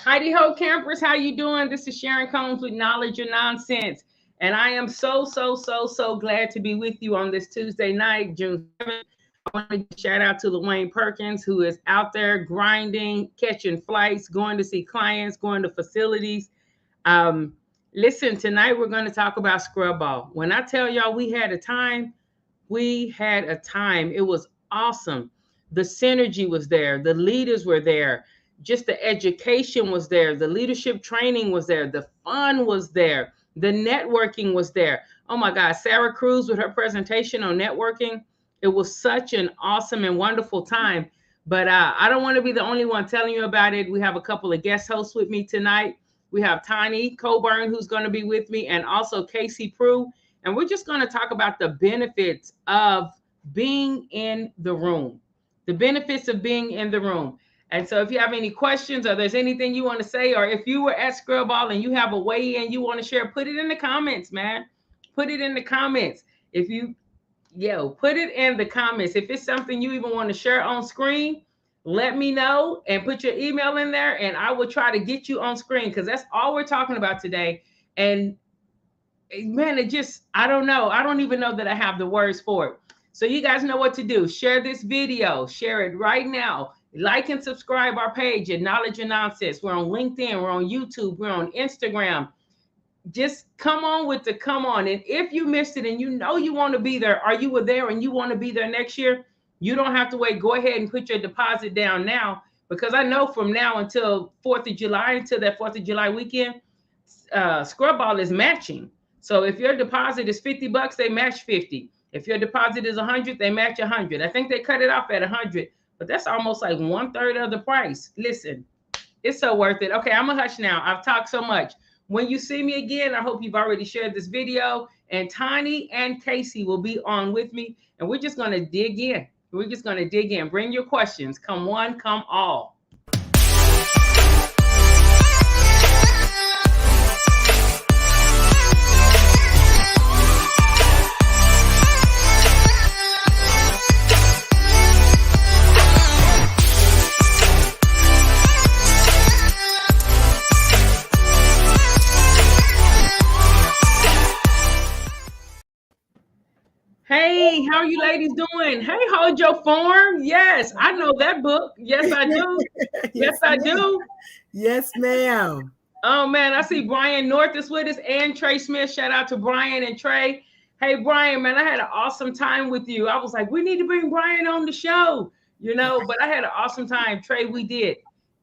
Heidi Ho campers, how you doing? This is Sharon Combs with Knowledge or Nonsense. And I am so glad to be with you on this Tuesday night, June 7th. I want to give a shout out to Lorraine Perkins, who is out there grinding, catching flights, going to see clients, going to facilities. Um, Listen, tonight we're going to talk about scrub ball. When I tell y'all we had a time, we had a time. It was awesome. The synergy was there, the leaders were there, just the education was there, the leadership training was there, the fun was there, the networking was there. Oh my God, Sarah Cruz with her presentation on networking. It was such an awesome and wonderful time. But I don't want to be the only one telling you about it. We have a couple of guest hosts with me tonight. We have Tiny Coburn, who's going to be with me, and also Casey Prue. And we're just going to talk about the benefits of being in the room, the benefits of being in the room. And so if you have any questions or there's anything you want to say, or if you were at Scrub Ball and you have a way in you want to share, put it in the comments, man. Put it in the comments. If you, put it in the comments. If it's something you even want to share on screen, let me know and put your email in there and I will try to get you on screen because that's all we're talking about today. And man, I don't know. I don't even know that I have the words for it. So you guys know what to do. Share this video. Share it right now. Like and subscribe our page at Knowledge and Nonsense. We're on LinkedIn. We're on YouTube. We're on Instagram. Just come on with the come on. And if you missed it and you know you want to be there, or you were there and you want to be there next year, you don't have to wait. Go ahead and put your deposit down now, because I know from now until 4th of July, until that 4th of July weekend, Scrub Ball is matching. So if your deposit is $50, they match 50. If your deposit is 100, they match 100. I think they cut it off at 100, but that's almost like 1/3 of the price. Listen, it's so worth it. Okay, I'm gonna hush now. I've talked so much. When you see me again, I hope you've already shared this video, and Tiny and Casey will be on with me, and we're just gonna dig in. We're just gonna dig in. Bring your questions. Come one, come all. Hey, how are you ladies doing? Hey, Hold Your Form. Yes, I know that book. Yes, I do. Yes, I do. Yes, ma'am. Oh, man, I see Brian North is with us and Trey Smith. Shout out to Brian and Trey. Hey, Brian, man, I had an awesome time with you. I was like, we need to bring Brian on the show, but I had an awesome time. Trey, we did.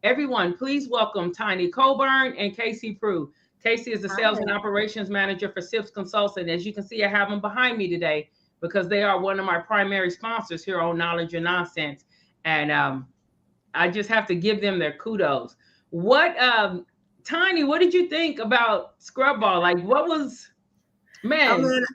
Everyone, please welcome Tiny Coburn and Casey Prue. Casey is the sales and operations manager for SIPS Consulting. As you can see, I have them behind me today, because they are one of my primary sponsors here on Knowledge and Nonsense. And I just have to give them their kudos. Tiny, what did you think about Scrub Ball? Like, what was, man?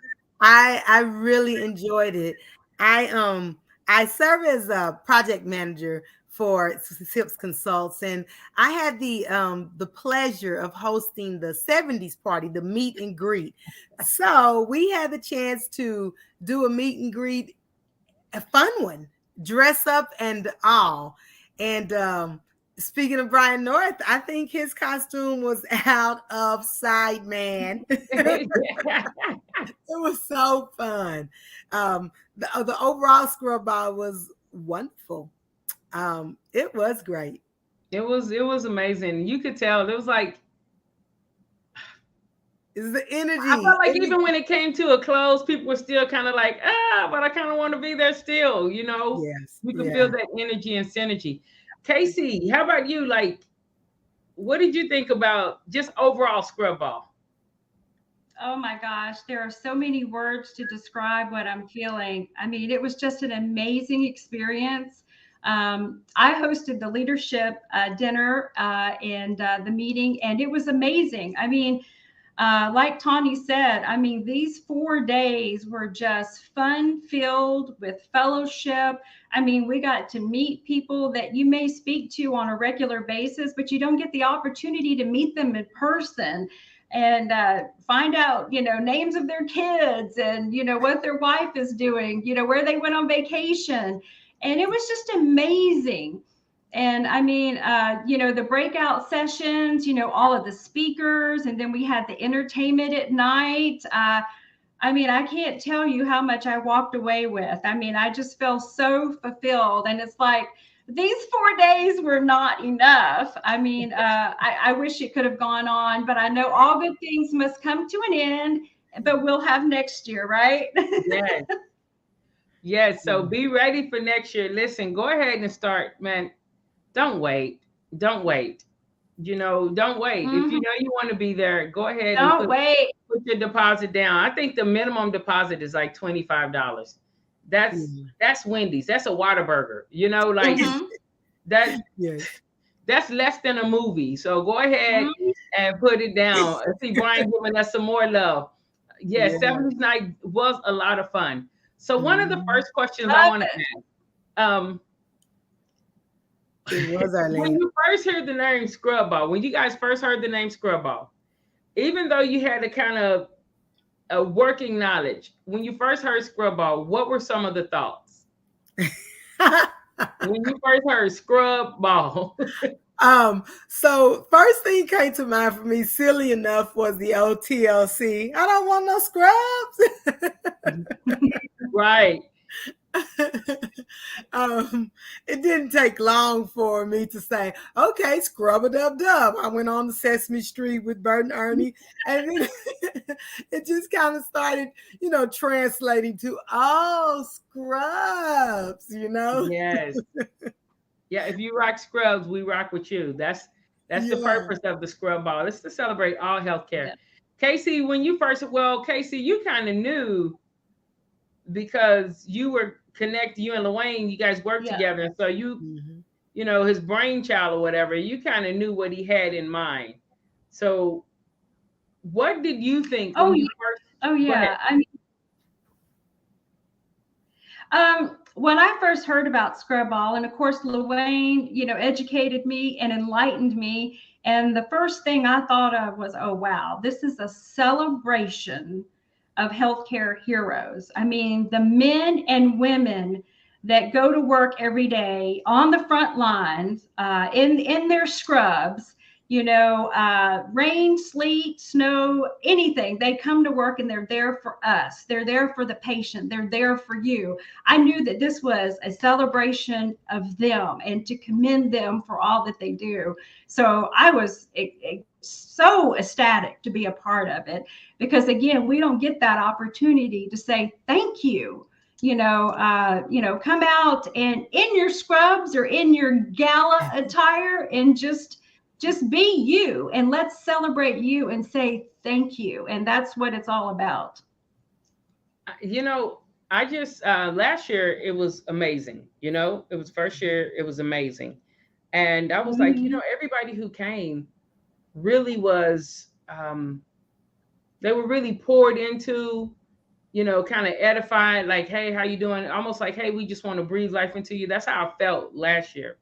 I really enjoyed it. I serve as a project manager for SIPS Consults, and I had the pleasure of hosting the 70s party, the meet and greet. So we had the chance to do a meet and greet, a fun one, dress up and all. And speaking of Brian North, I think his costume was out of sight, man. It was so fun. The overall Scrub Ball was wonderful. It was great. It was amazing. You could tell it was like, it's the energy. I felt like even when it came to a close, people were still kind of like, but I kind of want to be there still, Yes. You can feel that energy and synergy. Casey, how about you? Like, what did you think about just overall Scrub Ball? Oh my gosh, there are so many words to describe what I'm feeling. I mean, it was just an amazing experience. I hosted the leadership dinner and the meeting, and it was amazing. I mean, like Tawny said, I mean, these 4 days were just fun-filled with fellowship. I mean, we got to meet people that you may speak to on a regular basis, but you don't get the opportunity to meet them in person and find out, names of their kids and, what their wife is doing, where they went on vacation. And it was just amazing. And I mean, the breakout sessions, all of the speakers, and then we had the entertainment at night. I mean, I can't tell you how much I walked away with. I mean, I just felt so fulfilled. And it's like, these 4 days were not enough. I mean, I wish it could have gone on, but I know all good things must come to an end, but we'll have next year, right? Yes. Yes. So be ready for next year. Listen, go ahead and start, man. Don't wait. Don't wait. Don't wait. If you know you want to be there, go ahead and Don't wait. put your deposit down. I think the minimum deposit is like $25. That's Wendy's. That's a Whataburger. Like that's less than a movie. So go ahead and put it down. I see Brian giving us some more love. Yes, 70s night was a lot of fun. So one of the first questions I want to ask, it was our when you first heard the name Scrub Ball, when you guys first heard the name Scrub Ball, even though you had a kind of a working knowledge, when you first heard Scrub Ball, what were some of the thoughts? When you first heard Scrub Ball. So first thing came to mind for me, silly enough, was the old TLC. I don't want no scrubs. Right. It didn't take long for me to say, okay, scrub a dub dub. I went on to Sesame Street with Bert and Ernie, and then it just kind of started, translating to scrubs, Yes. Yeah, if you rock scrubs, we rock with you. That's the purpose of the Scrub Ball. It's to celebrate all healthcare. Yeah. Casey, Casey, you kind of knew because you were connected, you and Luane, you guys worked together. So his brainchild or whatever, you kind of knew what he had in mind. So what did you think when you first? Oh, yeah. When I first heard about Scrub Ball, and of course, Luane, educated me and enlightened me. And the first thing I thought of was, oh, wow, this is a celebration of healthcare heroes. I mean, the men and women that go to work every day on the front lines, in their scrubs, rain, sleet, snow, anything. They come to work and they're there for us. They're there for the patient. They're there for you. I knew that this was a celebration of them and to commend them for all that they do. So I was so ecstatic to be a part of it, because again, we don't get that opportunity to say thank you. Come out and in your scrubs or in your gala attire and just be you, and let's celebrate you and say thank you. And that's what it's all about. I just last year it was amazing. It was first year, it was amazing. And I was like, everybody who came really was they were really poured into, kind of edified, like, hey, how you doing? Almost like, hey, we just want to breathe life into you. That's how I felt last year.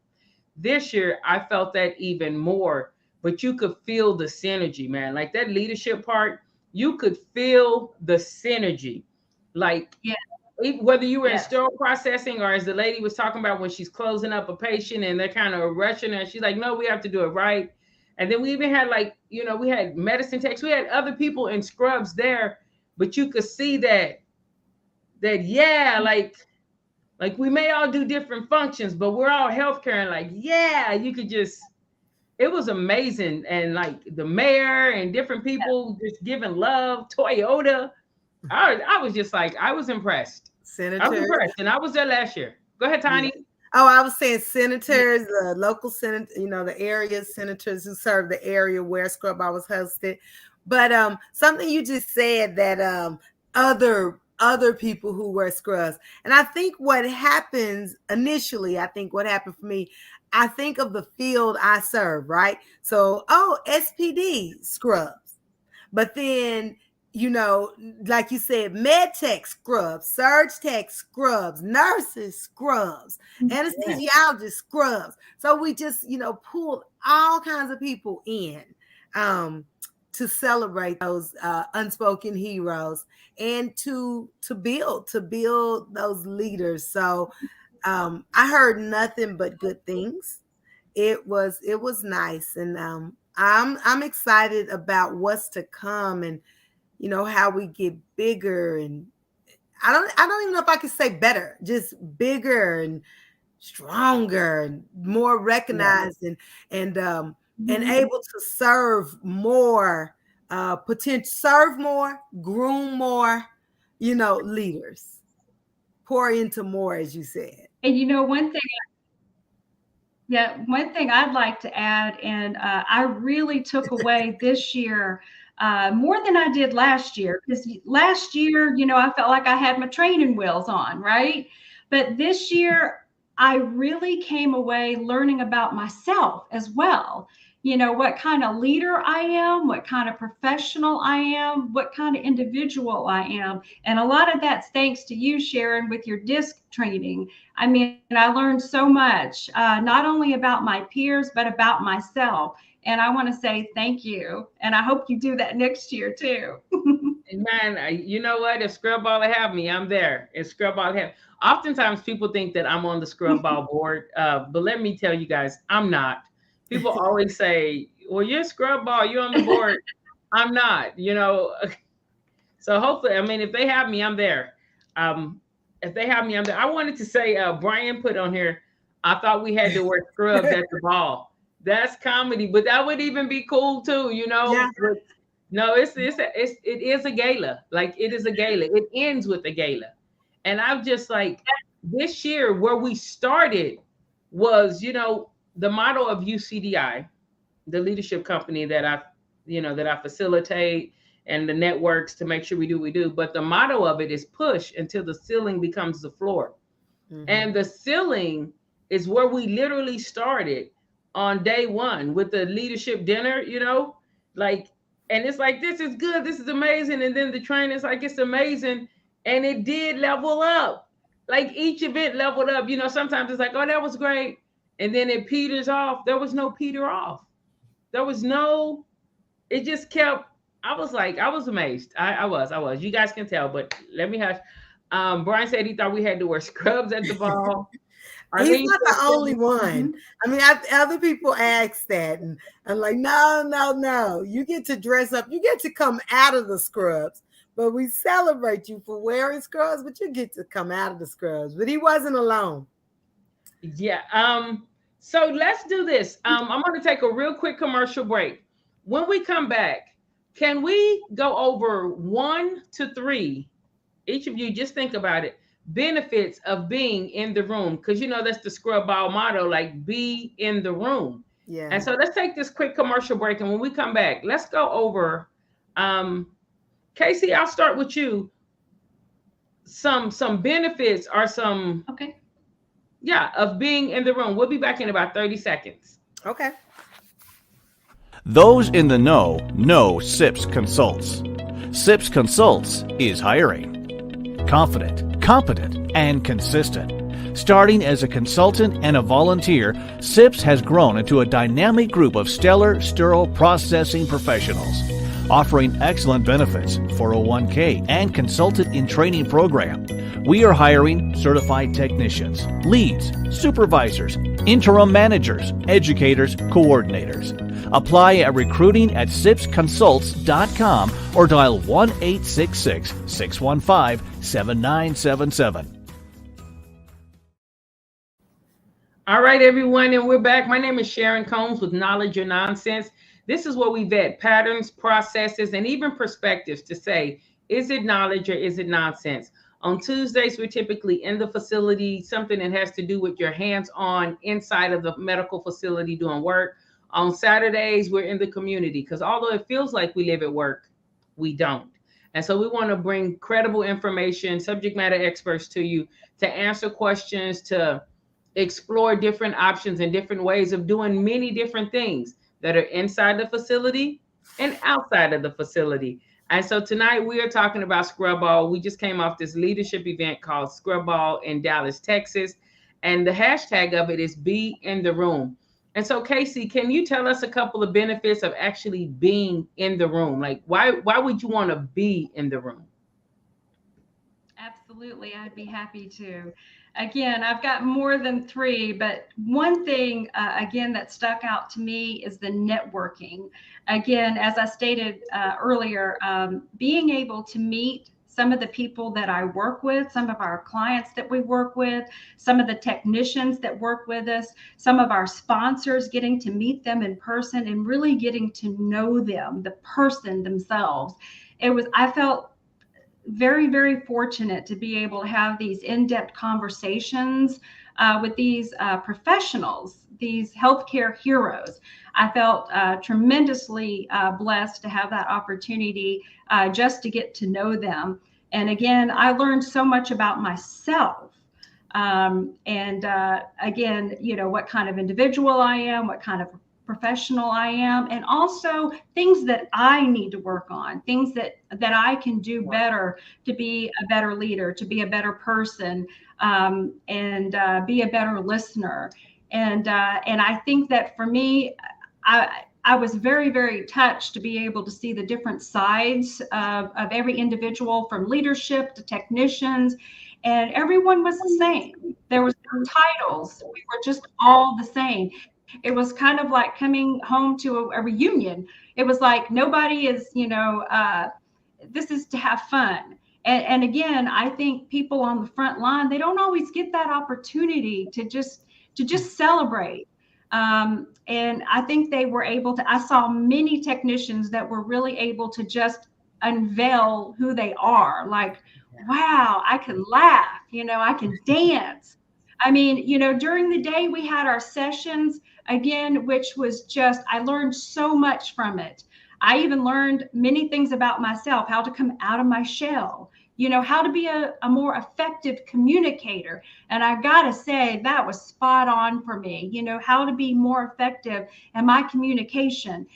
This year, I felt that even more, but you could feel the synergy, man. Like that leadership part, you could feel the synergy. Like, whether you were in sterile processing, or as the lady was talking about when she's closing up a patient and they're kind of rushing her, she's like, no, we have to do it right. And then we even had we had medicine techs, we had other people in scrubs there, but you could see that like we may all do different functions, but we're all healthcare. And you could just, it was amazing. And like the mayor and different people just giving love, Toyota. I was just like, I was impressed. Senators. I was impressed. And I was there last year. Go ahead, Tiny. Yeah. Oh, I was saying senators, the local senate, the area senators who serve the area where Scrub Ball was hosted. But something you just said, that other people who wear scrubs. And I think what happens initially, what happened for me, I think of the field I serve, right? So, SPD scrubs. But then, like you said, med tech scrubs, surge tech scrubs, nurses scrubs, anesthesiologists scrubs. So we just, pulled all kinds of people in to celebrate those unspoken heroes and to build those leaders. So I heard nothing but good things. It was nice, and I'm excited about what's to come, and how we get bigger, and I don't even know if I could say better, just bigger and stronger and more recognized, and able to serve more, serve more, groom more, leaders, pour into more, as you said. And one thing I'd like to add, and I really took away this year more than I did last year, because last year, I felt like I had my training wheels on, right? But this year, I really came away learning about myself as well. What kind of leader I am, what kind of professional I am, what kind of individual I am. And a lot of that's thanks to you, Sharon, with your disc training. I mean, I learned so much, not only about my peers, but about myself. And I want to say thank you. And I hope you do that next year too. Man, you know what? If Scrub Ball have me, I'm there. If Scrub Ball have, oftentimes people think that I'm on the Scrub Ball board, but let me tell you guys, I'm not. People always say, "Well, you're Scrub Ball, you're on the board." I'm not. So hopefully, I mean, if they have me, I'm there. If they have me, I'm there. I wanted to say, Brian put on here, I thought we had to wear scrubs at the ball. That's comedy, but that would even be cool too, Yeah. No, it is a gala. Like, it is a gala. It ends with a gala. And I'm just like, this year where we started was, the motto of UCDI, the leadership company that I facilitate, and the networks to make sure we do what we do. But the motto of it is push until the ceiling becomes the floor. Mm-hmm. And the ceiling is where we literally started on day one with the leadership dinner, and it's like, this is good, this is amazing. And then the training is like, it's amazing. And it did level up. Like, each event leveled up. Sometimes it's like, oh, that was great. And then it peters off. There was no peter off. It just kept, I was amazed. I was. You guys can tell, but let me have, Brian said he thought we had to wear scrubs at the ball. He's not the only one. I mean, other people ask that, and I'm like, no. You get to dress up. You get to come out of the scrubs, but we celebrate you for wearing scrubs, but you get to come out of the scrubs. But he wasn't alone. Yeah. So let's do this. I'm going to take a real quick commercial break. When we come back, can we go over 1 to 3? Each of you, just think about it. Benefits of being in the room, because that's the Scrub Ball motto, like, be in the room. Yeah. And so let's take this quick commercial break, and when we come back, let's go over, Casey, I'll start with you. Some benefits are some, okay, of being in the room. We'll be back in about 30 seconds. Okay. Those in the know SIPS Consults. SIPS Consults is hiring. Confident, competent, and consistent. Starting as a consultant and a volunteer, SIPS has grown into a dynamic group of stellar sterile processing professionals, offering excellent benefits, 401k, and consultant in training program. We are hiring certified technicians, leads, supervisors, interim managers, educators, coordinators. Apply at recruiting@sipsconsults.com or dial 1-866-615-7977. All right, everyone, and we're back. My name is Sharon Combs with Knowledge or Nonsense. This is where we vet patterns, processes, and even perspectives to say, is it knowledge or is it nonsense? On Tuesdays, we're typically in the facility, something that has to do with your hands-on inside of the medical facility doing work. On Saturdays, we're in the community, because although it feels like we live at work, we don't. And so we want to bring credible information, subject matter experts to you to answer questions, to explore different options and different ways of doing many different things that are inside the facility and outside of the facility. And so tonight we are talking about Scrub Ball. We just came off this leadership event called Scrub Ball in Dallas, Texas. And the hashtag of it is Be in the Room. And so, Casey, can you tell us a couple of benefits of actually being in the room? Like, why would you want to be in the room? Absolutely, I'd be happy to. Again, I've got more than three, but one thing, again, that stuck out to me is the networking. Again, as I stated earlier, being able to meet some of the people that I work with, some of our clients that we work with, some of the technicians that work with us, some of our sponsors, getting to meet them in person and really getting to know them, the person themselves. I felt very, very fortunate to be able to have these in-depth conversations with these professionals, these healthcare heroes. I felt tremendously blessed to have that opportunity just to get to know them. And again, I learned so much about myself. And again, what kind of individual I am, what kind of professional I am, and also things that I need to work on, things that I can do better to be a better leader, to be a better person, and be a better listener. And I think that for me, I was very, very touched to be able to see the different sides of every individual, from leadership to technicians, and everyone was the same. There was no titles. We were just all the same. It was kind of like coming home to a reunion. It was like nobody is, this is to have fun. And again, I think people on the front line, they don't always get that opportunity to just celebrate. And I think they were able to, I saw many technicians that were really able to just unveil who they are. Like, wow, I can laugh, I can dance. I mean, during the day we had our sessions again, which was just, I learned so much from it. I even learned many things about myself, how to come out of my shell, how to be a more effective communicator. And I gotta say, that was spot on for me, how to be more effective in my communication.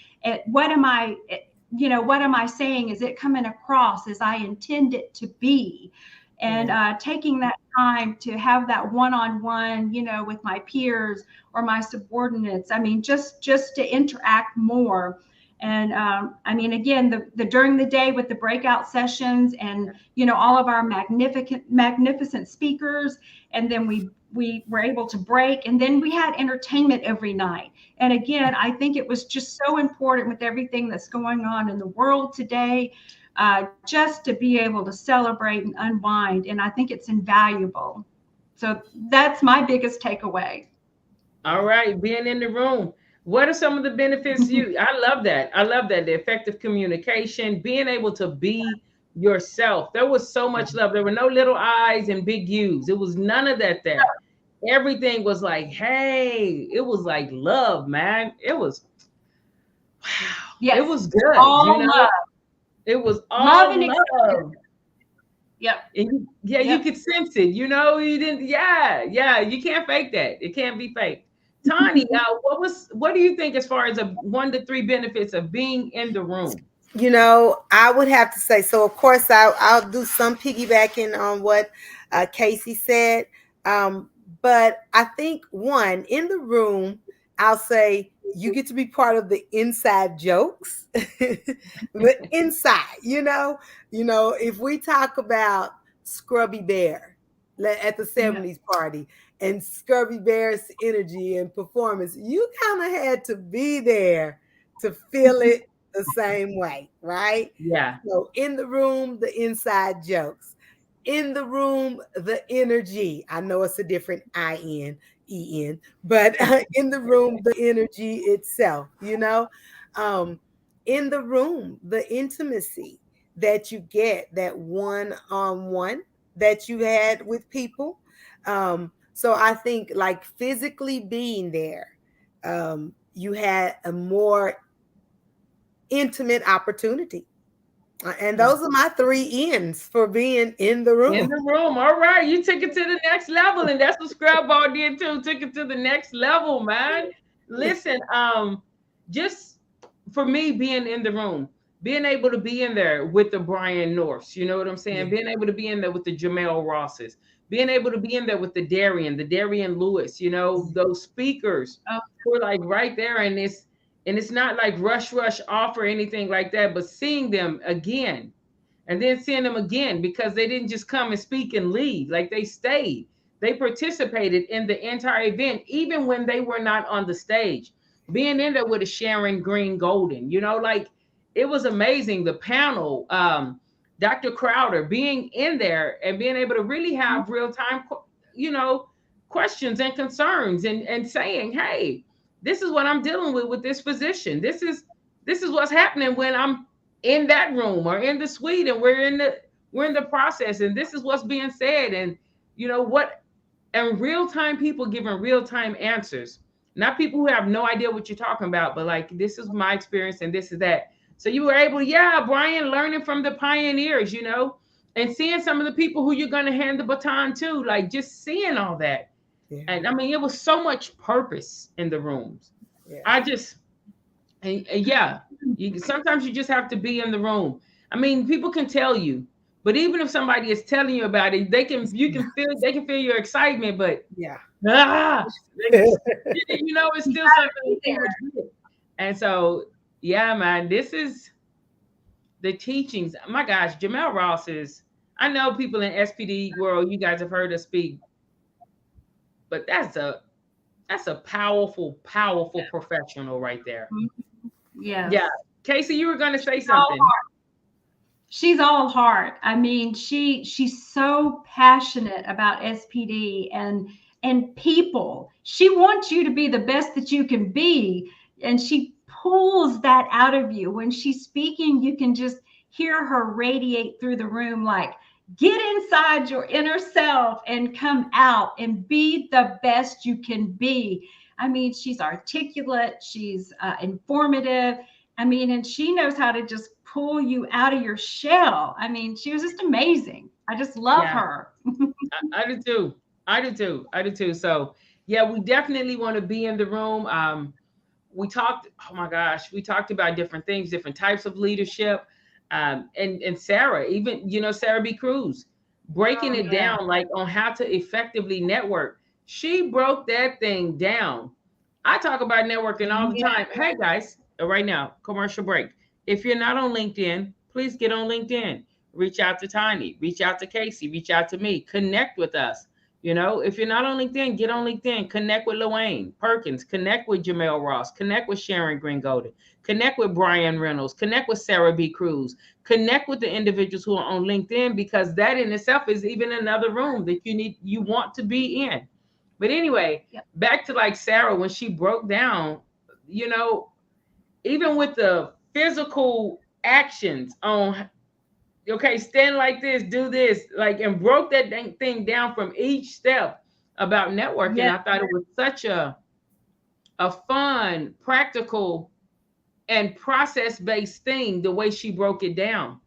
What am I saying? Is it coming across as I intend it to be? And taking that time to have that one-on-one, with my peers or my subordinates. I mean, just to interact more. And I mean, again, the during the day with the breakout sessions and, all of our magnificent speakers. And then we were able to break, and then we had entertainment every night. And again, I think it was just so important with everything that's going on in the world today, just to be able to celebrate and unwind. And I think it's invaluable. So that's my biggest takeaway. All right, being in the room. What are some of the benefits I love that. The effective communication, being able to be yourself. There was so much love. There were no little I's and big U's. It was none of that there. Everything was like, hey, it was like love, man. It was, wow. Yes. It was good. All love. It was all love. Yep. And you could sense it. You didn't. Yeah. You can't fake that. It can't be faked. Tani, what do you think as far as 1 to 3 benefits of being in the room? I would have to say, so of course I'll do some piggybacking on what Casey said. But I think one, in the room, I'll say you get to be part of the inside jokes. The inside, if we talk about Scrubby Bear at the 70s party and Scrubby Bear's energy and performance, you kind of had to be there to feel it the same way, right? Yeah. So in the room, the inside jokes. In the room, the energy. I know it's a different I-N-E-N, but in the room, the energy itself, in the room, the intimacy that you get, that one-on-one that you had with people. So I think like physically being there, you had a more intimate opportunity. And those are my 3 N's for being in the room. In the room. All right. You took it to the next level. And that's what Scrub did too. Took it to the next level, man. Listen, just for me being in the room, being able to be in there with the Brian Norths, you know what I'm saying? Yeah. Being able to be in there with the Jamel Rosses, being able to be in there with the Darian Lewis, those speakers who are like right there. And it's not like rush off or anything like that, but seeing them again, and then seeing them again, because they didn't just come and speak and leave. Like, they stayed. They participated in the entire event, even when they were not on the stage. Being in there with a Sharon Green Golden, like, it was amazing. The panel, Dr. Crowder, being in there and being able to really have real time, questions and concerns, and saying, hey, this is what I'm dealing with this physician. This is what's happening when I'm in that room or in the suite, and we're in the process, and this is what's being said, and and real time people giving real time answers, not people who have no idea what you're talking about, but like, this is my experience and this is that. So you were able, Brian, learning from the pioneers, and seeing some of the people who you're going to hand the baton to, like, just seeing all that. Yeah. And I mean, it was so much purpose in the rooms. Yeah. Sometimes you just have to be in the room. I mean, people can tell you, but even if somebody is telling you about it, they can feel your excitement, but it's still something there. And so, man, this is the teachings. My gosh, Jamel Ross I know people in SPD world, you guys have heard us speak, but that's a powerful, powerful professional right there. Yeah. Yeah. Casey, you were going to say something. She's all heart. I mean, she's so passionate about SPD and people. She wants you to be the best that you can be. And she pulls that out of you. When she's speaking, you can just hear her radiate through the room, like, get inside your inner self and come out and be the best you can be. I mean, she's articulate, she's informative. I mean, and she knows how to just pull you out of your shell. I mean, she was just amazing. I just love her. I do too. So we definitely want to be in the room. We talked about different things, different types of leadership. And Sarah, even, Sarah B. Cruz, breaking it down, like, on how to effectively network. She broke that thing down. I talk about networking all the time. Hey guys, right now, commercial break. If you're not on LinkedIn, please get on LinkedIn. Reach out to Tiny, reach out to Casey, reach out to me, connect with us. If you're not on LinkedIn, get on LinkedIn, connect with LaWayne Perkins, connect with Jamel Ross, connect with Sharon Green Golden, connect with Brian Reynolds, connect with Sarah B. Cruz, connect with the individuals who are on LinkedIn, because that in itself is even another room that you want to be in. But anyway, back to, like, Sarah, when she broke down, even with the physical actions on, okay, stand like this, do this, like, and broke that thing down from each step about networking. I thought it was such a fun, practical, and process-based thing, the way she broke it down.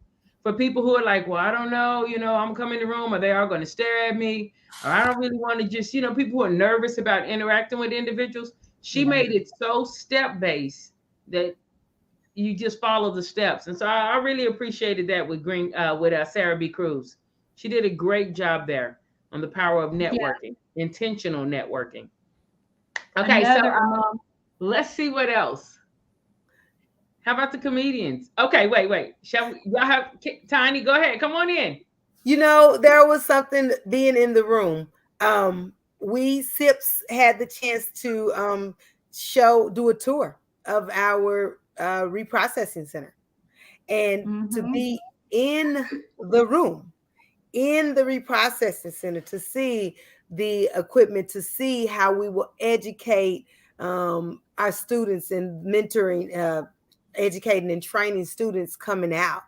For people who are like, well, I don't know, I'm coming in the room, or they are going to stare at me, or I don't really want to just, people who are nervous about interacting with individuals. She made it so step-based that you just follow the steps. And so I really appreciated that with Sarah B. Cruz. She did a great job there on the power of networking, intentional networking. Okay, let's see what else. How about the comedians? Okay, wait. Y'all have Tiny? Go ahead. Come on in. There was something being in the room. We SIPs had the chance to do a tour of our reprocessing center, and to be in the room, in the reprocessing center, to see the equipment, to see how we will educate our students and mentoring, educating and training students coming out.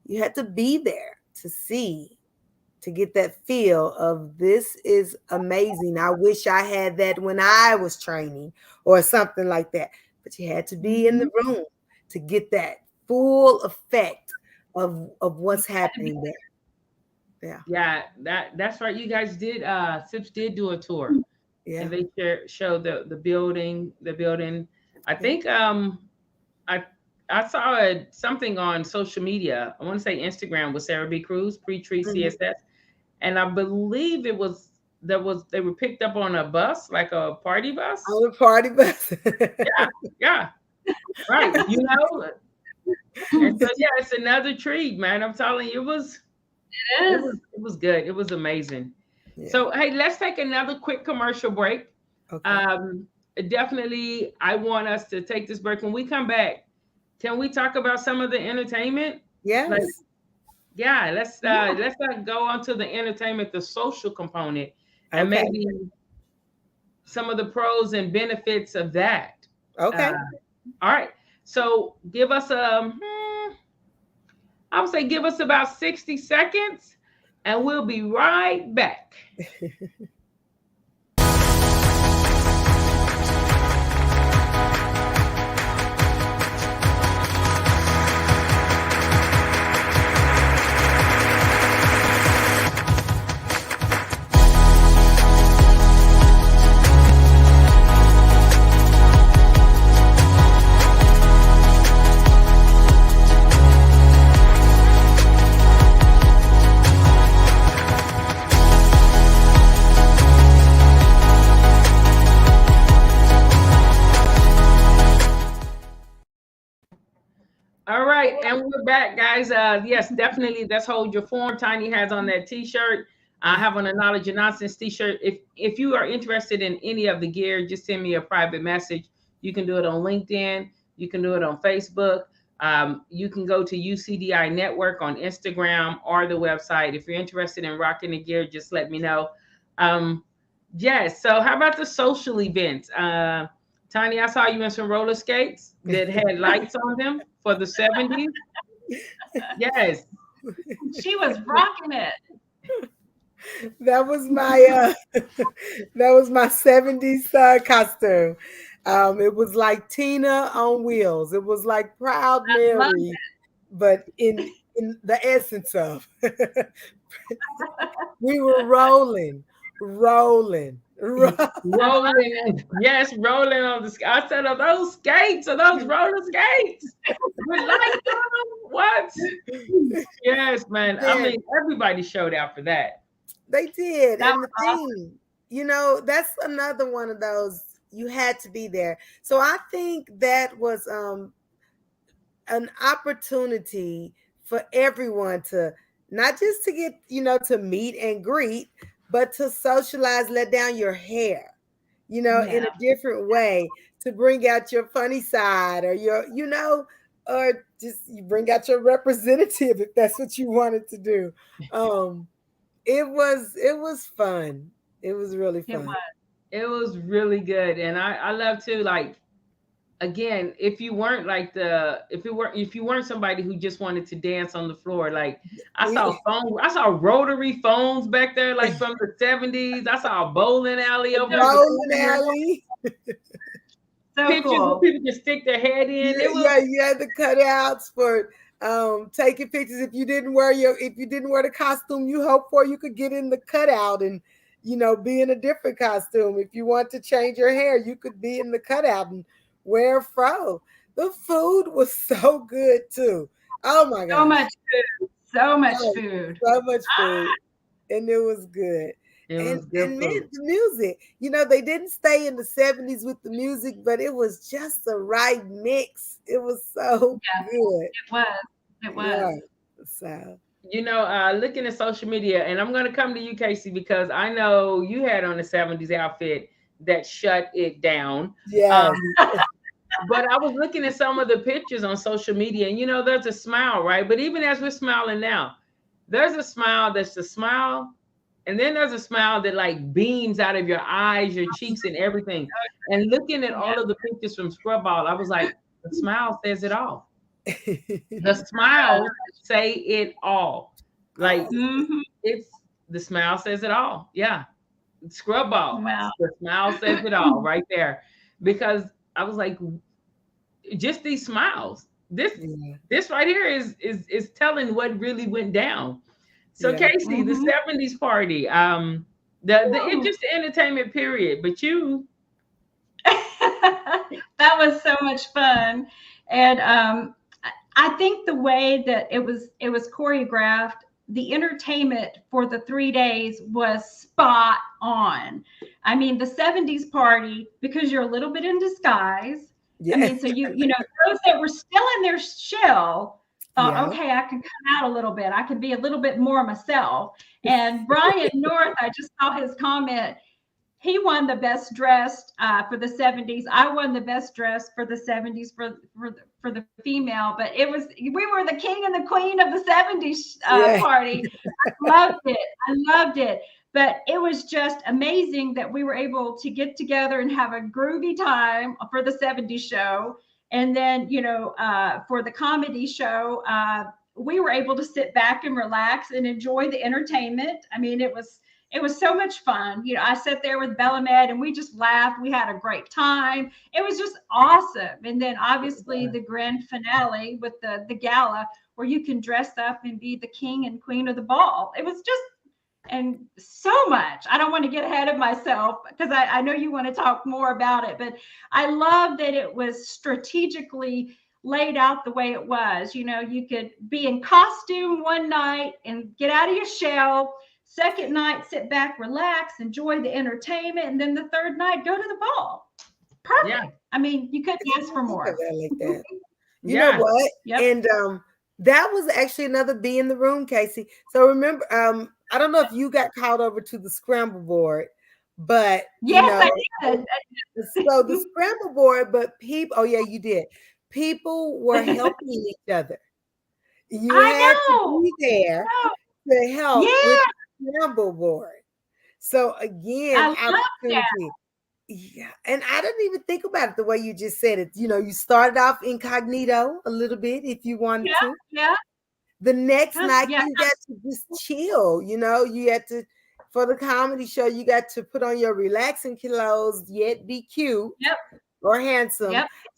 You had to be there to see, to get that feel of, this is amazing. I wish I had that when I was training, or something like that. But you had to be in the room to get that full effect of what's happening there. Yeah, that's right. You guys did, SIPS did do a tour. Yeah. And they showed the building. I think I saw something on social media. I want to say Instagram, with Sarah B. Cruz, pre-treat CSS. And I believe they were picked up on a bus, like a party bus. On a party bus. Yeah. Right. And so yeah, it's another treat, man. I'm telling you, it was good. It was amazing. Yeah. So hey, let's take another quick commercial break. Okay. Definitely, I want us to take this break. When we come back, can we talk about some of the entertainment? Yes. Like, yeah, let's go on to the entertainment, the social component, and Okay. maybe some of the pros and benefits of that. Okay. All right. So give us I would say give us about 60 seconds and we'll be right back. All right, and we're back, guys. Yes, definitely. That's Hold Your Form. Tiny has on that T-shirt. I have on a Knowledge and Nonsense T-shirt. If you are interested in any of the gear, just send me a private message. You can do it on LinkedIn. You can do it on Facebook. You can go to UCDI Network on Instagram or the website. If you're interested in rocking the gear, just let me know. Yes. So how about the social events? Tiny, I saw you in some roller skates that had lights on them for the 70s. Yes. She was rocking it. That was my that was my 70s costume. It was like Tina on wheels. It was like Proud Mary, but in the essence of we were rolling. Yes, rolling on the. I said, are those skates? Are those roller skates? With lights on them? What? Yes, man. Yeah. I mean, everybody showed out for that. They did. That And the was thing, you know, that's another one of those, you had to be there. So I think that was an opportunity for everyone to not just to get, you know, to meet and greet, but to socialize, let down your hair, you know, in a different way, to bring out your funny side or your, you know, or just you bring out your representative if that's what you wanted to do. It was fun. It was really fun. It was really good. And I love to, like, again, if you weren't like if you weren't somebody who just wanted to dance on the floor, like I saw rotary phones back there, like from the 70s. I saw a bowling alley over there. Bowling alley. So Pictures cool. where people can stick their head in. Yeah, you had the cutouts for taking pictures. If you didn't wear the costume you hoped for, you could get in the cutout and, you know, be in a different costume. If you want to change your hair, you could be in the cutout and wear a fro. The food was so good too. Oh my god. So much food. And it was good. And the music, you know, they didn't stay in the 70s with the music, but it was just the right mix. It was so good. It was. Yeah. So, you know, looking at social media, and I'm going to come to you, Casey, because I know you had on a 70s outfit that shut it down. Yeah. But I was looking at some of the pictures on social media, and you know, there's a smile, right? But even as we're smiling now, there's a smile that's a smile, and then there's a smile that like beams out of your eyes, your cheeks, and everything. And looking at all of the pictures from Scrub Ball, I was like, the smile says it all. The smile say it all. Like it's the smile says it all. Yeah. Scrub Ball. Wow. The smile says it all right there. Because I was like, just these smiles. This right here is telling what really went down. So Casey, the 70s party, just the entertainment period, but you that was so much fun. And I think the way that it was choreographed, the entertainment for the 3 days was spot on. I mean, the 70s party, because you're a little bit in disguise. I mean, so you know, those that were still in in their shell, thought, Yeah. okay, I can come out a little bit. I can be a little bit more myself. And Brian North, I just saw his comment. He won the best dressed for the 70s. I won the best dress for the 70s for the female. But we were the king and the queen of the 70s party. I loved it. I loved it. But it was just amazing that we were able to get together and have a groovy time for the 70s show. And then, for the comedy show, we were able to sit back and relax and enjoy the entertainment. I mean, it was so much fun. I sat there with Bella Med and we just laughed. We had a great time. It was just awesome. And then obviously the grand finale with the gala where you can dress up and be the king and queen of the ball. It was just, and so much. I don't want to get ahead of myself because I know you want to talk more about it, but I love that it was strategically laid out the way it was. You could be in costume one night and get out of your shell. Second night, sit back, relax, enjoy the entertainment. And then the third night, go to the ball. Perfect. Yeah. I mean, you couldn't ask for more. Like that. You know what? Yep. And that was actually another B in the room, Casey. So remember, I don't know if you got called over to the scramble board, but yes, I did. So the scramble board, but people, oh yeah, you did. People were helping each other. You had to be there to help with the scramble board. So again, opportunity. Yeah, and I didn't even think about it the way you just said it. You started off incognito a little bit if you wanted to. Yeah. The next night you got to just chill. You had to, for the comedy show, you got to put on your relaxing clothes, yet be cute or handsome,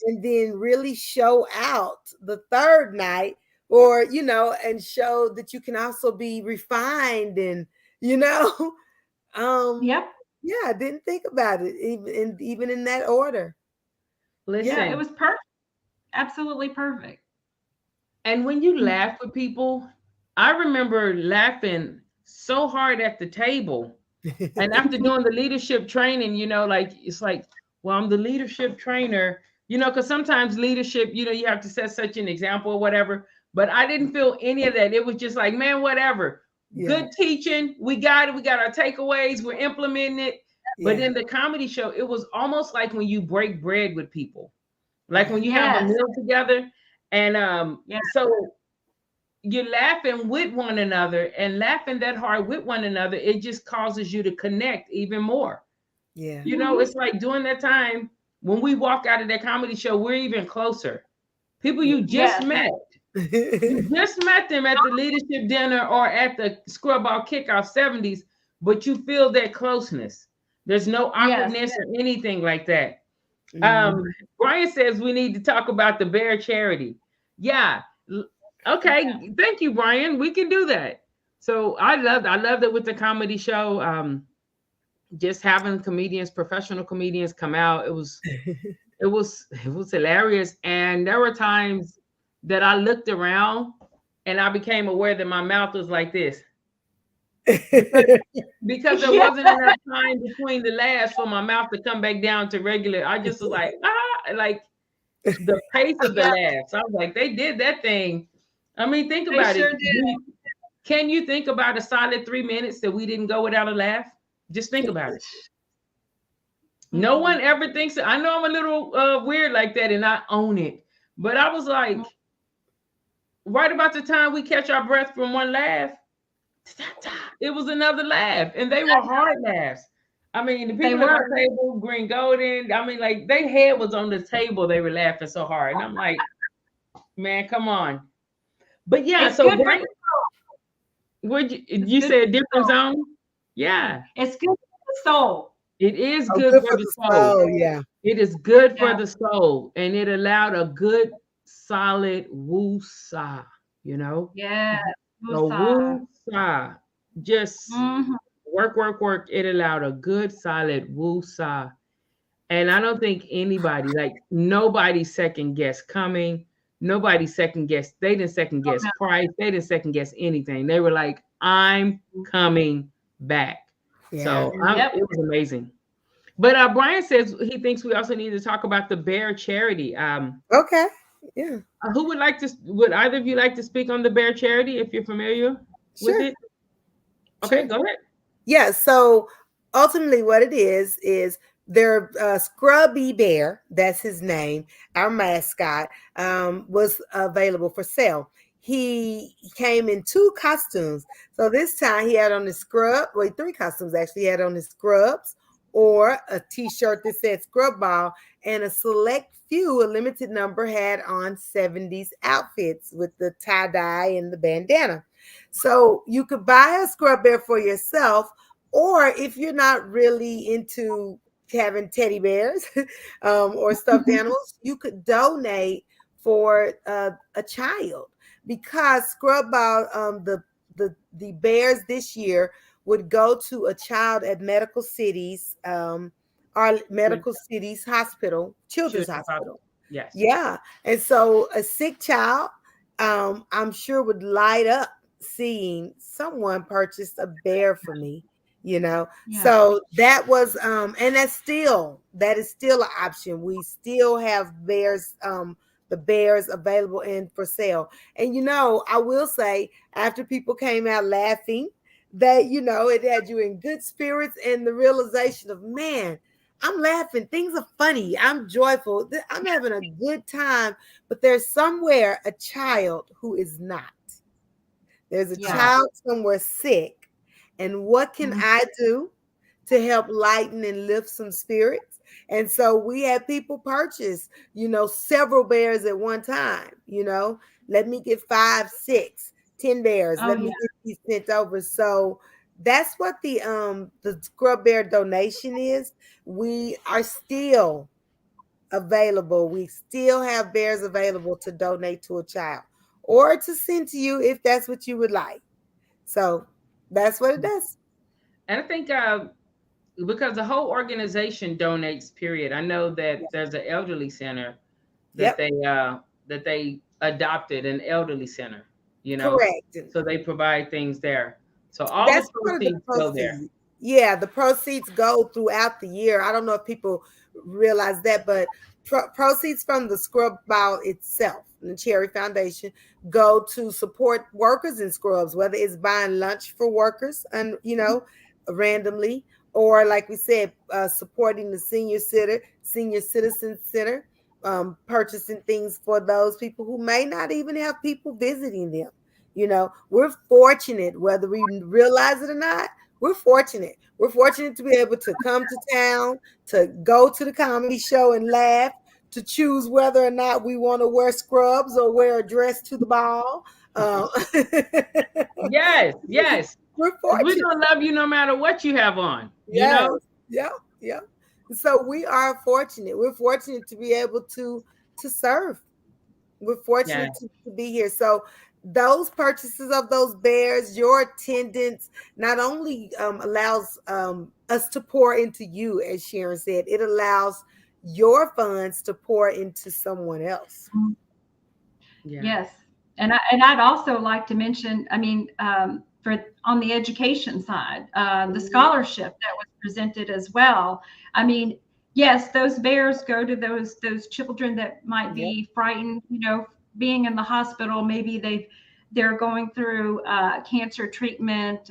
and then really show out the third night, or and show that you can also be refined and Yeah, I didn't think about it even in that order. Listen, it was perfect. Absolutely perfect. And when you laugh with people, I remember laughing so hard at the table. And after doing the leadership training, it's like, well, I'm the leadership trainer, because sometimes leadership, you have to set such an example or whatever. But I didn't feel any of that. It was just like, man, whatever. Yeah. Good teaching. We got it. We got our takeaways. We're implementing it. Yeah. But in the comedy show, it was almost like when you break bread with people, like when you have a meal together. And so you're laughing with one another and laughing that hard with one another. It just causes you to connect even more. Yeah. It's like during that time when we walk out of that comedy show, we're even closer. People you just met. You just met them at the leadership dinner or at the Scrubball Kickoff 70s, but you feel that closeness. There's no awkwardness or anything like that. Brian says we need to talk about the Bear charity. Yeah. Okay. Thank you, Brian. We can do that. So I loved it with the comedy show. Just having professional comedians come out. It was hilarious. And there were times that I looked around and I became aware that my mouth was like this. Because there wasn't enough time between the laughs for my mouth to come back down to regular. I just was like, like the pace of the laughs. I was like, they did that thing. I mean, think about it. Can you think about a solid 3 minutes that we didn't go without a laugh? Just think about it. No one ever thinks it. I know I'm a little weird like that and I own it. But I was like, right about the time we catch our breath from one laugh, it was another laugh. And they were hard laughs. I mean, the people at our table, Green Golden, I mean, like, their head was on the table. They were laughing so hard. And I'm like, man, come on. But yeah, it's so Brian, you said different zone? Yeah. It's good for the soul. It is good for the soul. Yeah. It is good for the soul. And it allowed a good, solid woo-sa, Yeah. Woo-sa. Just work. It allowed a good, solid woo-sa. And I don't think anybody, like nobody second guessed coming. Nobody second guessed. They didn't second guess price. They didn't second guess anything. They were like, I'm coming back. Yeah. So it was amazing. But Brian says he thinks we also need to talk about the Bear charity. Okay. Yeah. Who would like to? Would either of you like to speak on the Bear Charity if you're familiar with Sure. it? Okay, Sure. go ahead. Yeah, so ultimately what it is their Scrubby Bear, that's his name, our mascot, was available for sale. He came in two costumes. So this time he had on his scrub, well, three costumes actually. He had on his scrubs or a t-shirt that said scrub ball, and a select few, a limited number, had on 70s outfits with the tie-dye and the bandana. So you could buy a scrub bear for yourself, or if you're not really into having teddy bears or stuffed animals, you could donate for a child, because Scrub Ball, the bears this year would go to a child at Medical Cities, our Medical Cities Hospital, Children's Hospital. Yes. Yeah, and so a sick child, I'm sure would light up seeing someone purchase a bear for me, you know. Yeah. So that was that is still an option. We still have bears, the bears available and for sale. And I will say, after people came out laughing, that it had you in good spirits, and the realization of, man, I'm laughing. Things are funny. I'm joyful. I'm having a good time. But there's somewhere a child who is not. There's a child somewhere sick. And what can I do to help lighten and lift some spirits? And so we had people purchase, several bears at one time. Let me get 5, 6, 10 bears. Let me get these sent over. So that's what the Scrub Bear donation is. We are still available. We still have bears available to donate to a child or to send to you if that's what you would like. So that's what it does. And I think because the whole organization donates, period. I know that there's an elderly center that they adopted, an elderly center, Correct. so they provide things there. So all That's the proceeds go there. Yeah, the proceeds go throughout the year. I don't know if people realize that, but proceeds from the Scrub Ball itself, the Cherry Foundation, go to support workers in scrubs, whether it's buying lunch for workers and randomly, or like we said, supporting the senior citizen center, purchasing things for those people who may not even have people visiting them. We're fortunate, whether we realize it or not. We're fortunate. We're fortunate to be able to come to town, to go to the comedy show and laugh, to choose whether or not we want to wear scrubs or wear a dress to the ball. Yes. We're fortunate. We're gonna love you no matter what you have on. Yeah. So we are fortunate. We're fortunate to be able to serve. We're fortunate to be here. So those purchases of those bears, your attendance, not only allows us to pour into you, as Sharon said, it allows your funds to pour into someone else. Yes. And I'd also like to mention, for on the education side, the scholarship that was presented as well. Yes, those bears go to those children that might be frightened, being in the hospital. Maybe they're going through cancer treatment.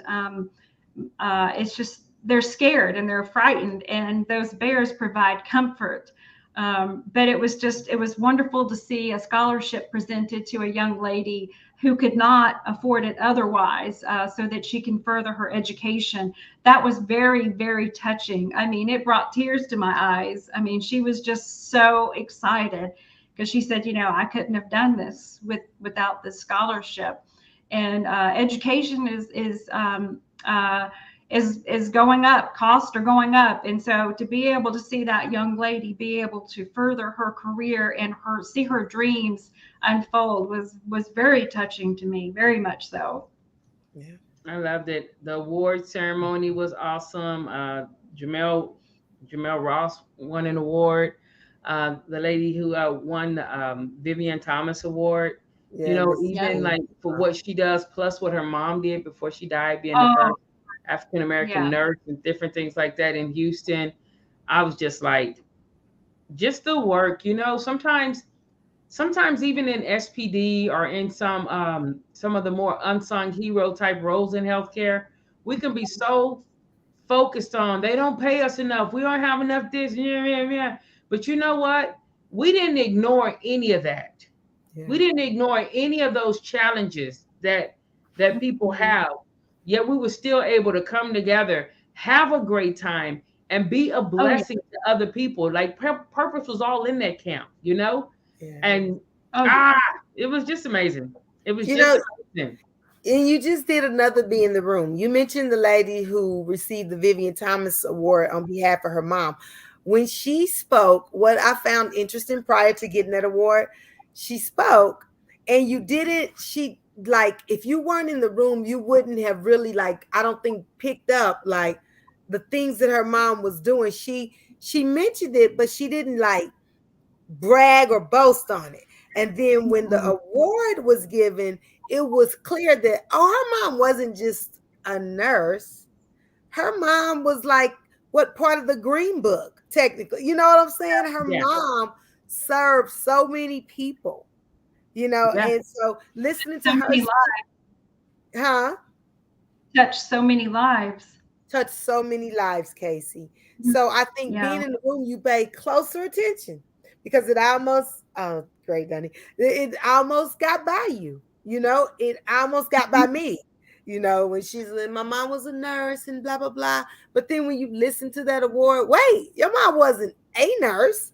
It's just they're scared and they're frightened, and those bears provide comfort. But it was wonderful to see a scholarship presented to a young lady who could not afford it otherwise, so that she can further her education. That was very, very touching. It brought tears to my eyes. She was just so excited because she said, I couldn't have done this without this scholarship. And education is going up, costs are going up. And so to be able to see that young lady be able to further her career and see her dreams unfold was very touching to me, very much so. Yeah, I loved it. The award ceremony was awesome. Jamel Ross won an award. The lady who won the Vivian Thomas Award, like for what she does, plus what her mom did before she died, being the first African-American nurse and different things like that in Houston. I was just like, just the work, sometimes sometimes even in SPD or in some of the more unsung hero type roles in healthcare, we can be so focused on they don't pay us enough, we don't have enough this, yeah, yeah, yeah. But you know what? We didn't ignore any of that. Yeah. We didn't ignore any of those challenges that people have. Yet we were still able to come together, have a great time, and be a Oh, yeah. blessing to other people. Like purpose was all in that camp, you know? Yeah. And Oh, yeah. it was just amazing. It was You just know, amazing. and you just did another Be in the Room. You mentioned the lady who received the Vivian Thomas Award on behalf of her mom. When she spoke, what I found interesting prior to getting that award, she spoke and you didn't, she like, if you weren't in the room, you wouldn't have really like, I don't think picked up like the things that her mom was doing. She mentioned it, but she didn't like brag or boast on it. And then when the award was given, it was clear that, her mom wasn't just a nurse. Her mom was like, what part of the Green Book, technically? You know what I'm saying? Her mom served so many people, and so listening to So her, many lives. Touch so many lives. Touch so many lives, Casey. So I think being in the room, you pay closer attention because it almost, great, Dunny, it almost got by you. It almost got by me. When she's like, my mom was a nurse and blah, blah, blah. But then when you listen to that award, wait, your mom wasn't a nurse.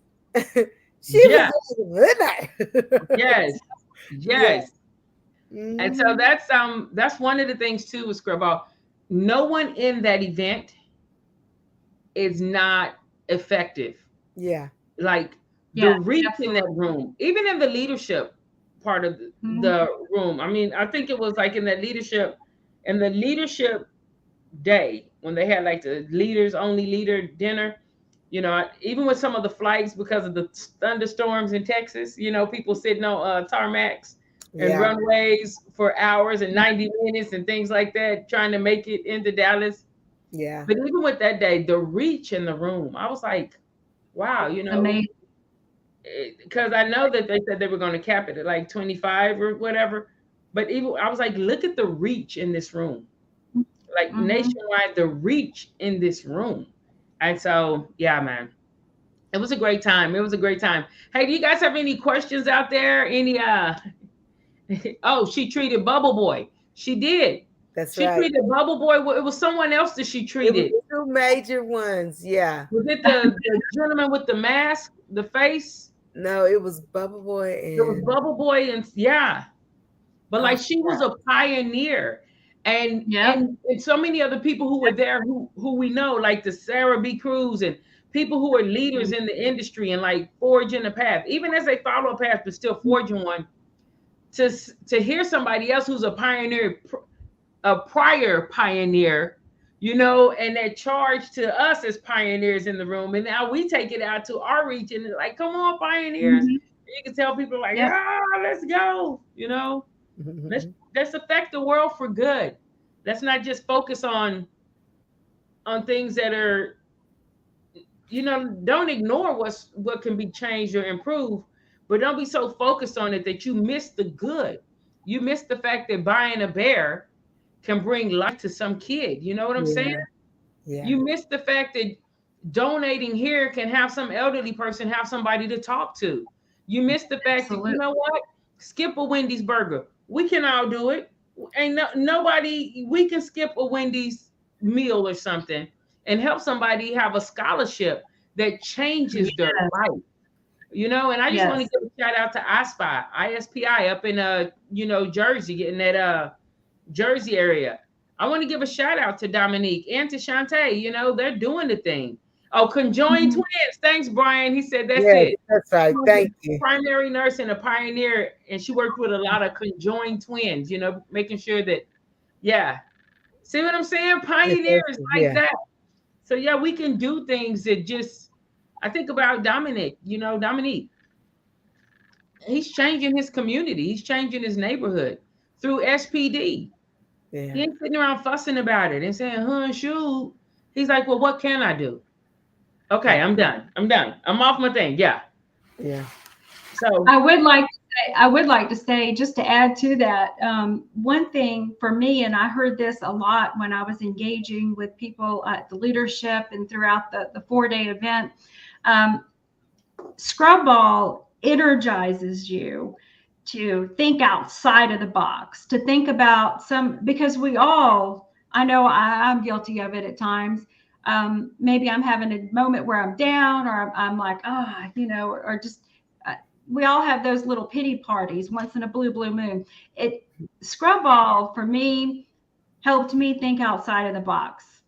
She was a nurse. Yes. Yeah. And so that's one of the things too with Scrubball. No one in that event is not effective. Yeah. Like the reach in that room, even in the leadership part of the room. I mean, I think it was like in the leadership day when they had like the leaders only leader dinner, even with some of the flights because of the thunderstorms in Texas, people sitting on tarmacs and runways for hours and 90 minutes and things like that, trying to make it into Dallas. Yeah. But even with that day, the reach in the room, I was like, wow, amazing. Because I know that they said they were going to cap it at like 25 or whatever. But even I was like, look at the reach in this room. Like nationwide, the reach in this room. And so, yeah, man, it was a great time. It was a great time. Hey, do you guys have any questions out there? Any, oh, she treated Bubble Boy. She did. That's right. She treated Bubble Boy. It was someone else that she treated. It was 2 major ones. Yeah. Was it the gentleman with the mask, the face? No, it was Bubble Boy. It was Bubble Boy and but like she was a pioneer. And so many other people who were there who we know, like the Sarah B. Cruz and people who are leaders in the industry and like forging a path, even as they follow a path, but still forging one. To hear somebody else who's a pioneer, a prior pioneer, and that charge to us as pioneers in the room. And now we take it out to our reach and like, come on, pioneers. You can tell people like, let's go, Let's affect the world for good. Let's not just focus on things that are, don't ignore what can be changed or improved, but don't be so focused on it that you miss the good. You miss the fact that buying a bear can bring life to some kid. You know what I'm saying? Yeah. You miss the fact that donating here can have some elderly person have somebody to talk to. You miss the fact that, you know what? Skip a Wendy's burger. We can all do it. Ain't nobody, we can skip a Wendy's meal or something and help somebody have a scholarship that changes their life. And I just want to give a shout out to ISPI up in Jersey, in that Jersey area. I want to give a shout out to Dominique and to Shantae. They're doing the thing. Oh, conjoined twins. Thanks, Brian. He said that's it. That's right. Thank you. Primary nurse and a pioneer, and she worked with a lot of conjoined twins, making sure that, see what I'm saying? Pioneers like that. So we can do things that just, I think about Dominique, Dominique. He's changing his community. He's changing his neighborhood through SPD. Yeah. He ain't sitting around fussing about it and saying, shoot. He's like, well, what can I do? Okay, I'm done. I'm off my thing. Yeah. So I would like to say, just to add to that, one thing for me, and I heard this a lot when I was engaging with people at the leadership and throughout the 4-day event, Scrub Ball energizes you to think outside of the box, to think about because we all, I know I'm guilty of it at times. Maybe I'm having a moment where I'm down, or I'm like, or just, we all have those little pity parties once in a blue moon. Scrub Ball for me helped me think outside of the box.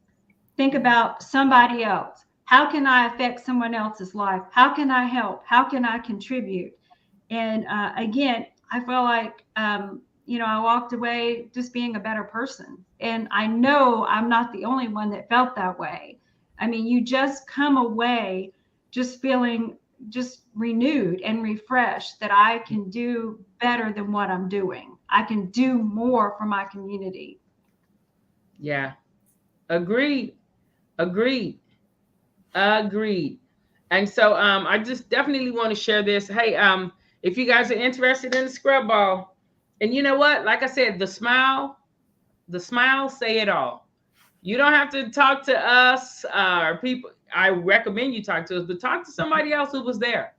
Think about somebody else. How can I affect someone else's life? How can I help? How can I contribute? And again, I feel like, I walked away just being a better person. And I know I'm not the only one that felt that way. I mean, you just come away just feeling just renewed and refreshed that I can do better than what I'm doing. I can do more for my community. Yeah. Agreed. And so I just definitely want to share this. Hey, if you guys are interested in the Scrub Ball, and you know what? Like I said, the smile say it all. You don't have to talk to us or people. I recommend you talk to us, but talk to somebody else who was there.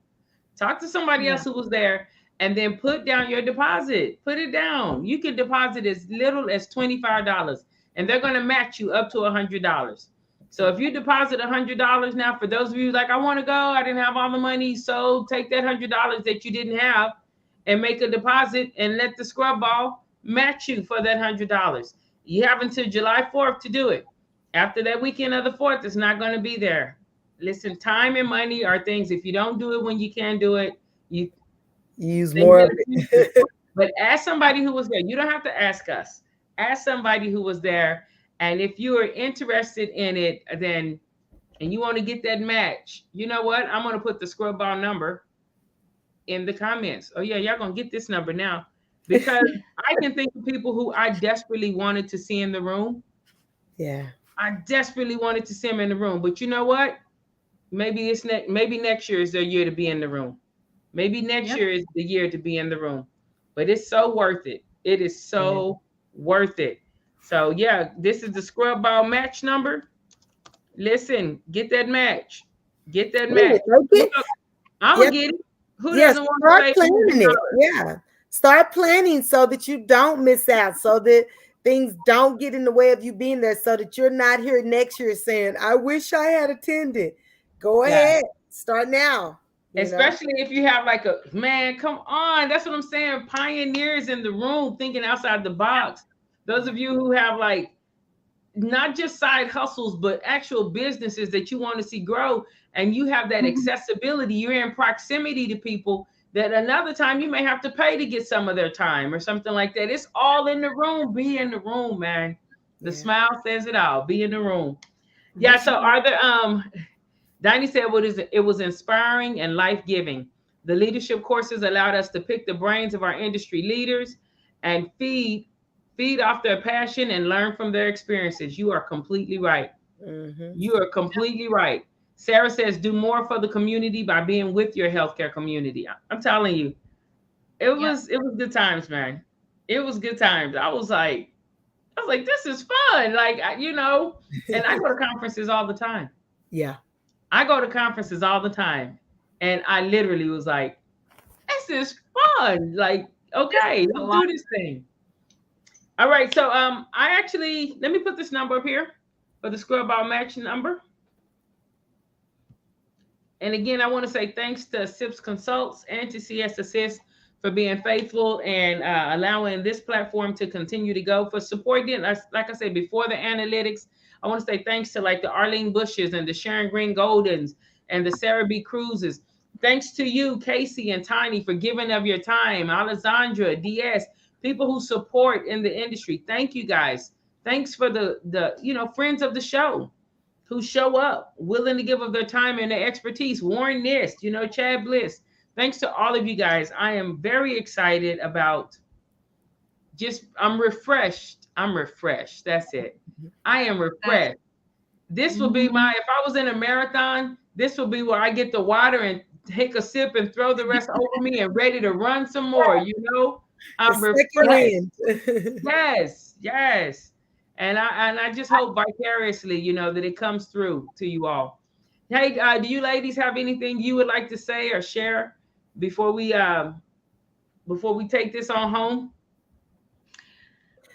Talk to somebody else who was there, and then put down your deposit. Put it down. You can deposit as little as $25, and they're going to match you up to $100. So if you deposit $100 now, for those of you like, I want to go, I didn't have all the money, so take that $100 that you didn't have and make a deposit and let the Scrub Ball match you for that $100. You have until July 4th to do it. After that weekend of the 4th, it's not going to be there. Listen, time and money are things. If you don't do it when you can do it, you use more of it. But ask somebody who was there. You don't have to ask us. Ask somebody who was there. And if you are interested in it, then, and you want to get that match, you know what? I'm going to put the Scrub Ball number in the comments. Oh yeah, y'all going to get this number now, because I can think of people who I desperately wanted to see in the room. Yeah. I desperately wanted to see them in the room. But you know what? Maybe maybe next year is their year to be in the room. Maybe next year is the year to be in the room. But it's so worth it. It is so worth it. So yeah, this is the Scrub Ball match number. Listen, get that match. Get that match. I'm gonna get it. Who doesn't want to start planning it? Yeah. Start planning so that you don't miss out, so that things don't get in the way of you being there, so that you're not here next year saying, I wish I had attended. Go ahead. Start now. Especially if you have like man, come on. That's what I'm saying. Pioneers in the room thinking outside the box. Those of you who have like not just side hustles, but actual businesses that you want to see grow, and you have that accessibility, you're in proximity to people that another time you may have to pay to get some of their time or something like that. It's all in the room. Be in the room, man. The smile says it all. Be in the room. Yeah. So are there, Diney said it was inspiring and life-giving. The leadership courses allowed us to pick the brains of our industry leaders and feed off their passion and learn from their experiences. You are completely right. You are completely right. Sarah says, do more for the community by being with your healthcare community. I'm telling you, it was good times, man. It was good times. I was like, this is fun. Like, and I go to conferences all the time. Yeah. I go to conferences all the time. And I literally was like, this is fun. Like, okay, let's do this thing. All right. So let me put this number up here for the Scrub Ball match number. And again, I want to say thanks to SIPS Consults and to CS Assist for being faithful and allowing this platform to continue to go, for supporting, like I said, before the analytics. I want to say thanks to like the Arlene Bushes and the Sharon Green Goldens and the Sarah B. Cruzes. Thanks to you, Casey and Tiny, for giving of your time. Alessandra, DS, people who support in the industry. Thank you guys. Thanks for the friends of the show who show up, willing to give of their time and their expertise. Warren Nist, Chad Bliss. Thanks to all of you guys. I am very excited about I'm refreshed. That's it. I am refreshed. This will be if I was in a marathon, this will be where I get the water and take a sip and throw the rest over me and ready to run some more, you know. I'm The refreshed. second wind. Yes. And I just hope vicariously, you know, that it comes through to you all. Hey, do you ladies have anything you would like to say or share before we take this on home?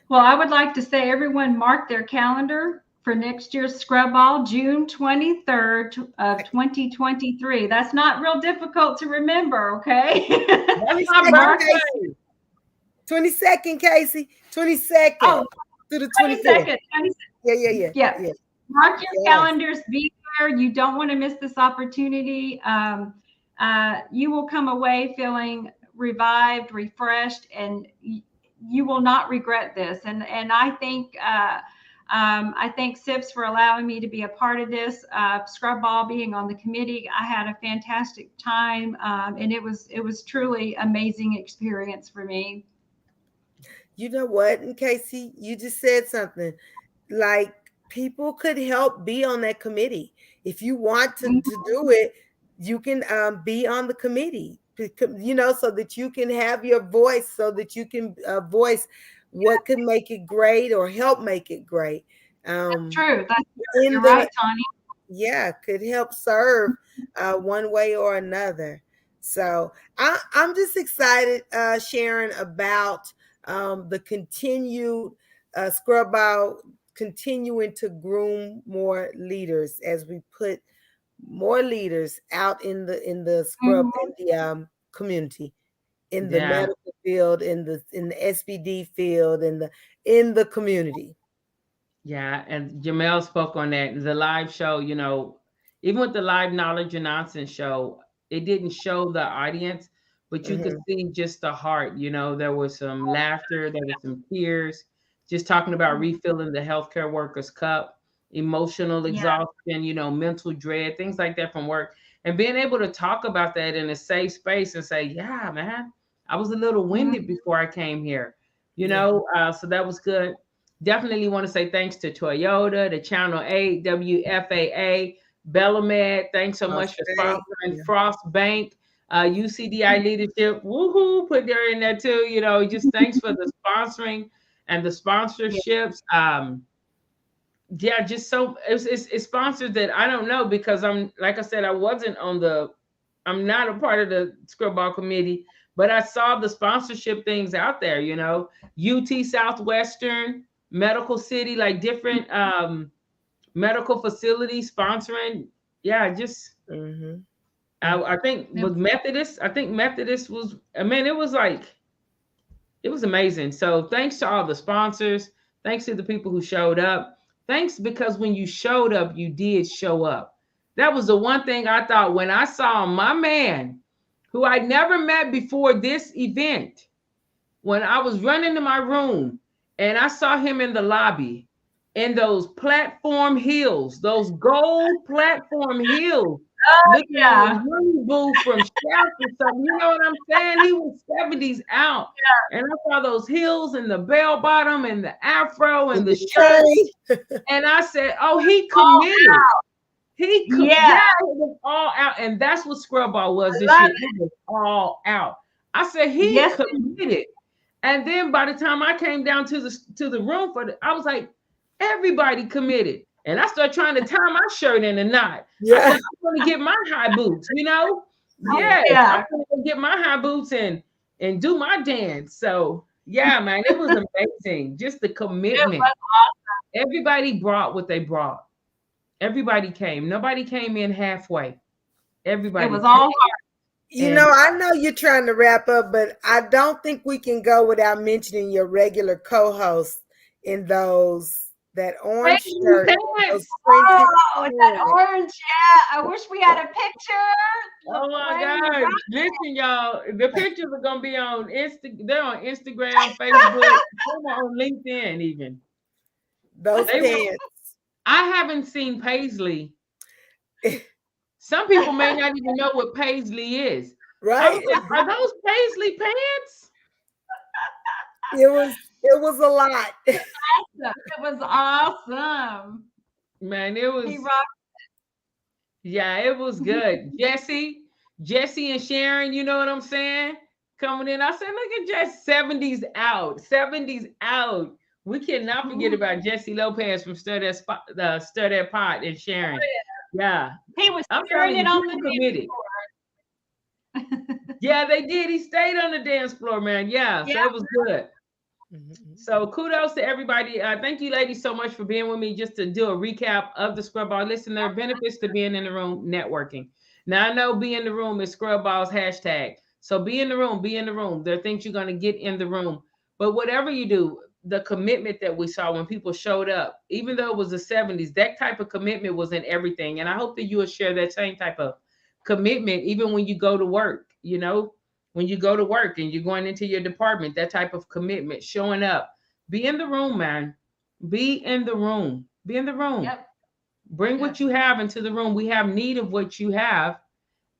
Well, I would like to say everyone mark their calendar for next year's Scrub Ball, June 23rd of 2023. That's not real difficult to remember, okay? That's my birthday. 22nd, Casey. 22nd. Oh, to the 22nd. Yeah. Mark your calendars. Be there. You don't want to miss this opportunity. You will come away feeling revived, refreshed, and you will not regret this. And I thank SIPS for allowing me to be a part of this. Scrub Ball being on the committee, I had a fantastic time, and it was truly amazing experience for me. You know what, and Casey, you just said something. Like, people could help be on that committee. If you want to do it, you can be on the committee, you know, so that you can have your voice, so that you can voice what could make it great or help make it great. That's true. You're right, Tani. Yeah, could help serve one way or another. So I'm just excited, Sharon, about the continued Scrub Ball continuing to groom more leaders as we put more leaders out in the scrub in the community, in the medical field, in the SBD field, in the community. Yeah, and Jamel spoke on that. The live show, you know, even with the live Knowledge and Nonsense show, it didn't show the audience, but you could see just the heart. You know, there was some laughter, there was some tears, just talking about refilling the healthcare workers' cup, emotional exhaustion, you know, mental dread, things like that from work. And being able to talk about that in a safe space and say, yeah, man, I was a little winded before I came here, you know, so that was good. Definitely want to say thanks to Toyota, to Channel 8, WFAA, Bellamed. Thanks so much for sponsoring Frost Bank, UCDI leadership. Woohoo! Put there in there too. You know, just thanks for the sponsoring and the sponsorships. Just so it's sponsors that I don't know, because I'm, like I said, I'm not a part of the Scrub Ball committee, but I saw the sponsorship things out there. You know, UT Southwestern, Medical City, like different medical facilities sponsoring. Yeah, just I think with Methodist, was, I mean, it was amazing. So thanks to all the sponsors, thanks to the people who showed up. Thanks, because when you showed up, you did show up. That was the one thing I thought when I saw my man, who I never met before this event, when I was running to my room and I saw him in the lobby in those platform heels, those gold platform heels, looking at a boo from Shaft or something. You know what I'm saying? He was 70s out. And I saw those heels and the bell bottom and the afro and the shirt. And I said, oh, he committed. He committed. Yeah, it was all out. And that's what Scrub Ball was this year. It was all out. I said, he committed. And then by the time I came down to the room I was like, everybody committed. And I started trying to tie my shirt in a knot. I said, I'm going to get my high boots, you know? I'm going to get my high boots and do my dance. So, yeah, man, it was amazing. Just the commitment. It was awesome. Everybody brought what they brought. Everybody came. Nobody came in halfway. Everybody. It was all hard. You know, I know you're trying to wrap up, but I don't think we can go without mentioning your regular co-host in that orange shirt. That orange, I wish we had a picture. Oh my God. Listen, y'all, the pictures are going to be on they're on Instagram, Facebook, they're on LinkedIn even. Those pants. I haven't seen Paisley. Some people may not even know what Paisley is. Right? Are those Paisley pants? It was a lot. It was awesome. Man, it was. He rocked it. Yeah, it was good. Jesse, Jesse and Sharon, you know what I'm saying? Coming in. I said, look at Jess, 70s out. 70s out. We cannot forget about Jesse Lopez from Stir That Pot and Sharon. Yeah. He was I'm stirring telling it you, on the people committed. Yeah, they did. He stayed on the dance floor, man. Yeah, so it was good. So kudos to everybody. Thank you, ladies, so much for being with me. Just to do a recap of the Scrub Ball. Listen, there are benefits to being in the room networking. Now, I know be in the room is Scrub Ball's hashtag. So be in the room, be in the room. There are things you're going to get in the room. But whatever you do, the commitment that we saw when people showed up, even though it was the 70s, that type of commitment was in everything. And I hope that you will share that same type of commitment, even when you go to work, you know, when you go to work and you're going into your department, that type of commitment, showing up. Be in the room, man. Be in the room. Be in the room. Yep. Bring what you have into the room. We have need of what you have.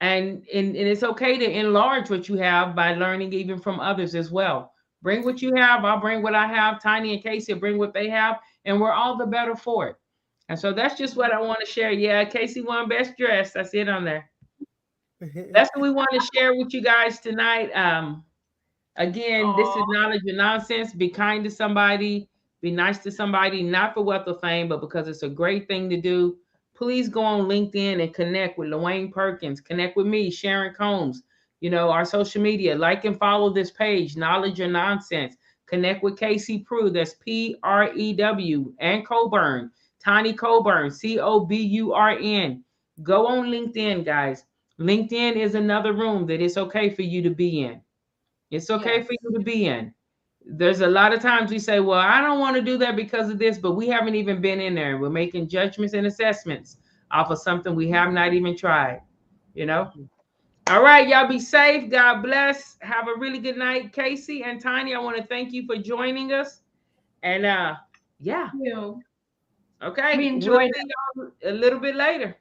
And it's okay to enlarge what you have by learning even from others as well. Bring what you have. I'll bring what I have. Tiny and Casey will bring what they have. And we're all the better for it. And so that's just what I want to share. Yeah, Casey won best dressed. I see it on there. That's what we want to share with you guys tonight. Again, this is knowledge and nonsense. Be kind to somebody. Be nice to somebody, not for wealth or fame, but because it's a great thing to do. Please go on LinkedIn and connect with Lorraine Perkins. Connect with me, Sharon Combs. You know, our social media. Like and follow this page, Knowledge or Nonsense. Connect with Casey Prew. That's Prew. And Coburn. Tiny Coburn. Coburn. Go on LinkedIn, guys. LinkedIn is another room that it's okay for you to be in. It's okay for you to be in. There's a lot of times we say, well, I don't want to do that because of this, but we haven't even been in there. We're making judgments and assessments off of something we have not even tried, you know? All right, y'all be safe. God bless. Have a really good night. Casey and Tiny, I want to thank you for joining us. And yeah. Thank you. Okay. We enjoyed it a little bit later.